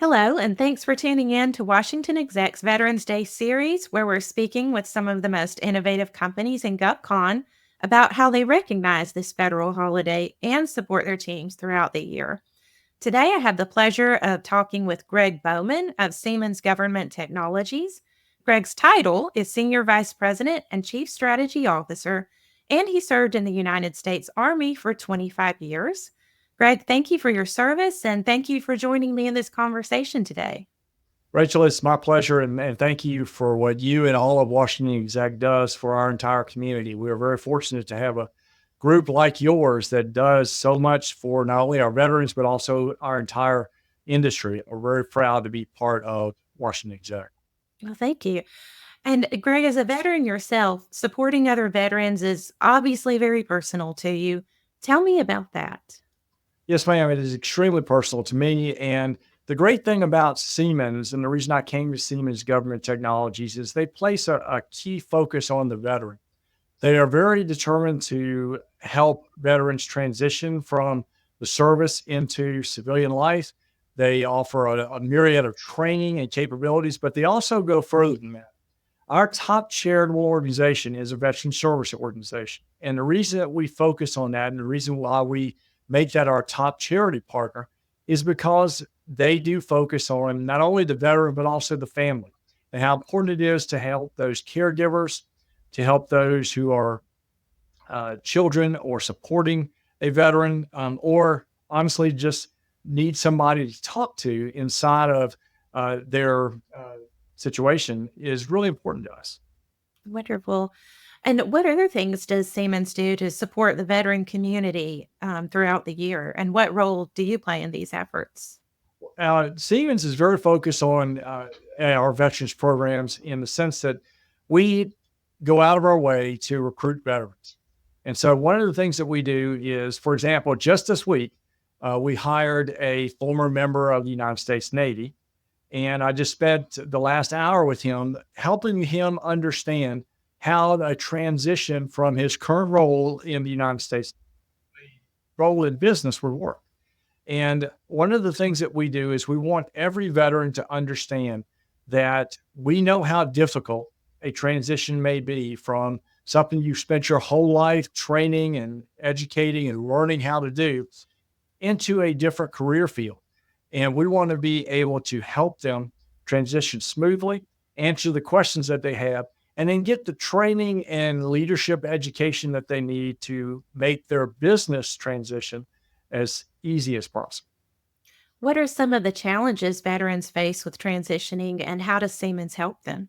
Hello, and thanks for tuning in to Washington Exec's Veterans Day series, where we're speaking with some of the most innovative companies in GovCon about how they recognize this federal holiday and support their teams throughout the year. Today, I have the pleasure of talking with Greg Bowman of Siemens Government Technologies. Greg's title is Senior Vice President and Chief Strategy Officer, and he served in the United States Army for 25 years. Greg, thank you for your service and thank you for joining me in this conversation today. Rachel, it's my pleasure, and thank you for what you and all of Washington Exec does for our entire community. We are very fortunate to have a group like yours that does so much for not only our veterans, but also our entire industry. We're very proud to be part of Washington Exec. Well, thank you. And Greg, as a veteran yourself, supporting other veterans is obviously very personal to you. Tell me about that. Yes, ma'am, it is extremely personal to me. And the great thing about Siemens, and the reason I came to Siemens Government Technologies, is they place a key focus on the veteran. They are very determined to help veterans transition from the service into civilian life. They offer a myriad of training and capabilities, but they also go further than that. Our top charitable organization is a veteran service organization. And the reason that we focus on that and the reason why we make that our top charity partner is because they do focus on not only the veteran, but also the family and how important it is to help those caregivers, to help those who are children or supporting a veteran, or honestly just need somebody to talk to inside of their situation is really important to us. Wonderful. And what other things does Siemens do to support the veteran community throughout the year? And what role do you play in these efforts? Siemens is very focused on our veterans programs in the sense that we go out of our way to recruit veterans. And so one of the things that we do is, for example, just this week, we hired a former member of the United States Navy. And I just spent the last hour with him, helping him understand how a transition from his current role in the United States role in business would work. And one of the things that we do is we want every veteran to understand that we know how difficult a transition may be from something you spent your whole life training and educating and learning how to do into a different career field. And we want to be able to help them transition smoothly, answer the questions that they have, and then get the training and leadership education that they need to make their business transition as easy as possible. What are some of the challenges veterans face with transitioning, and how does Siemens help them?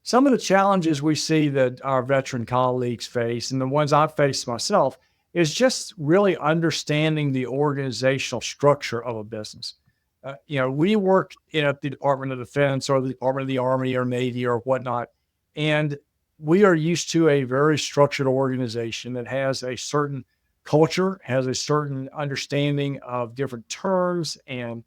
Some of the challenges we see that our veteran colleagues face, and the ones I've faced myself, is just really understanding the organizational structure of a business. We work at the Department of Defense or the Department of the Army or Navy or whatnot, and we are used to a very structured organization that has a certain culture, has a certain understanding of different terms and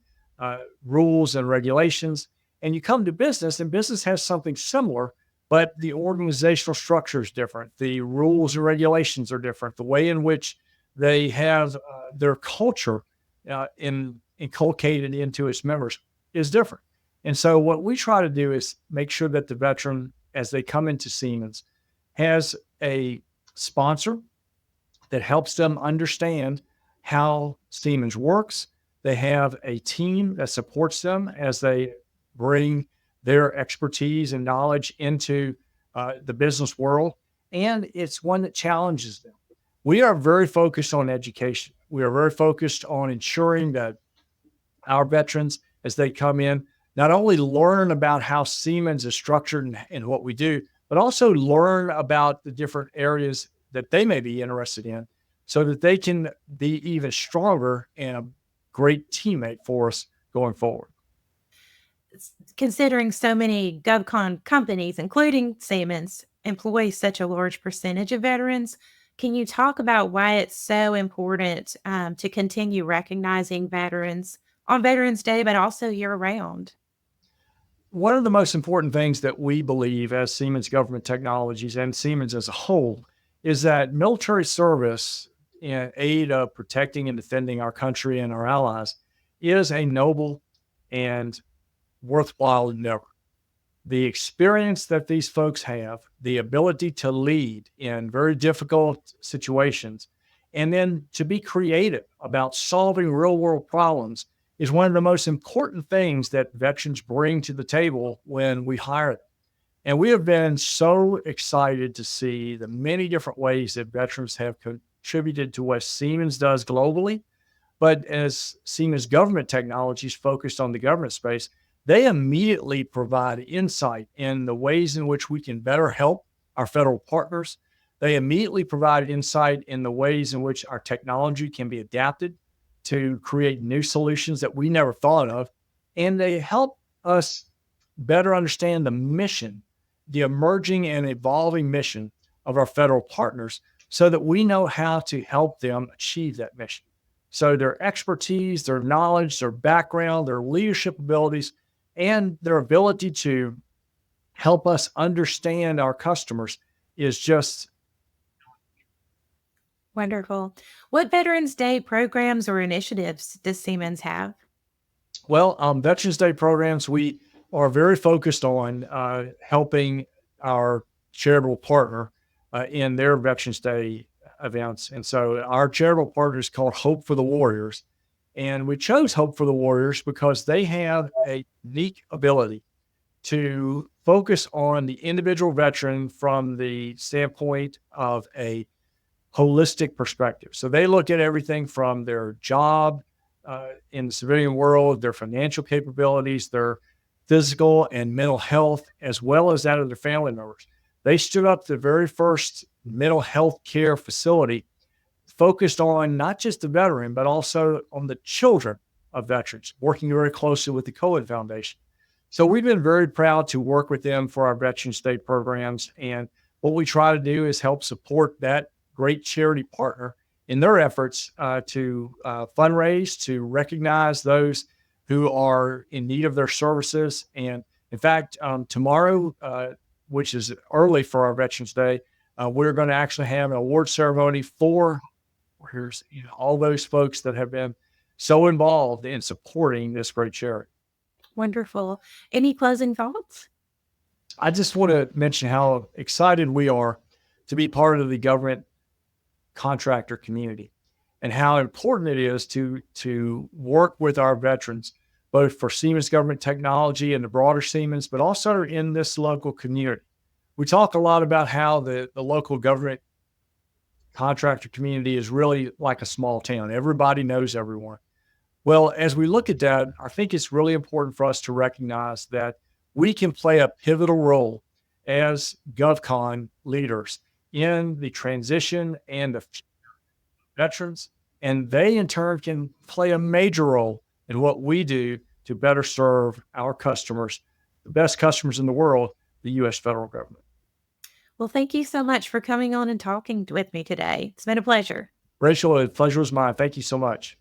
rules and regulations. And you come to business, and business has something similar, but the organizational structure is different. The rules and regulations are different. The way in which they have their culture inculcated into its members is different. And so what we try to do is make sure that the veteran, as they come into Siemens, has a sponsor that helps them understand how Siemens works. They have a team that supports them as they bring their expertise and knowledge into the business world. And it's one that challenges them. We are very focused on education. We are very focused on ensuring that our veterans, as they come in, not only learn about how Siemens is structured and what we do, but also learn about the different areas that they may be interested in so that they can be even stronger and a great teammate for us going forward. Considering so many GovCon companies, including Siemens, employ such a large percentage of veterans, can you talk about why it's so important to continue recognizing veterans on Veterans Day, but also year round? One of the most important things that we believe as Siemens Government Technologies and Siemens as a whole is that military service in aid of protecting and defending our country and our allies is a noble and worthwhile than ever. The experience that these folks have, the ability to lead in very difficult situations, and then to be creative about solving real world problems is one of the most important things that veterans bring to the table when we hire them. And we have been so excited to see the many different ways that veterans have contributed to what Siemens does globally. But as Siemens Government Technologies focused on the government space, they immediately provide insight in the ways in which we can better help our federal partners. They immediately provide insight in the ways in which our technology can be adapted to create new solutions that we never thought of. And they help us better understand the mission, the emerging and evolving mission of our federal partners, so that we know how to help them achieve that mission. So their expertise, their knowledge, their background, their leadership abilities, and their ability to help us understand our customers is just Wonderful. What Veterans Day programs or initiatives does Siemens have? well, Veterans Day programs. We are very focused on helping our charitable partner in their Veterans Day events. And so our charitable partner is called Hope for the Warriors. And we chose Hope for the Warriors because they have a unique ability to focus on the individual veteran from the standpoint of a holistic perspective. So they look at everything from their job in the civilian world, their financial capabilities, their physical and mental health, as well as that of their family members. They stood up the very first mental health care facility focused on not just the veteran, but also on the children of veterans, working very closely with the Cohen Foundation. So we've been very proud to work with them for our Veterans Day programs. And what we try to do is help support that great charity partner in their efforts to fundraise, to recognize those who are in need of their services. And in fact, tomorrow, which is early for our Veterans Day, we're going to actually have an award ceremony for all those folks that have been so involved in supporting this great charity. Wonderful. Any closing thoughts? I just want to mention how excited we are to be part of the government contractor community and how important it is to work with our veterans, both for Siemens Government Technology and the broader Siemens, but also in this local community. We talk a lot about how the local government contractor community is really like a small town. Everybody knows everyone. Well, as we look at that, I think it's really important for us to recognize that we can play a pivotal role as GovCon leaders in the transition and the veterans, and they in turn can play a major role in what we do to better serve our customers, the best customers in the world, the U.S. federal government. Well, thank you so much for coming on and talking with me today. It's been a pleasure. Rachel, the pleasure was mine. Thank you so much.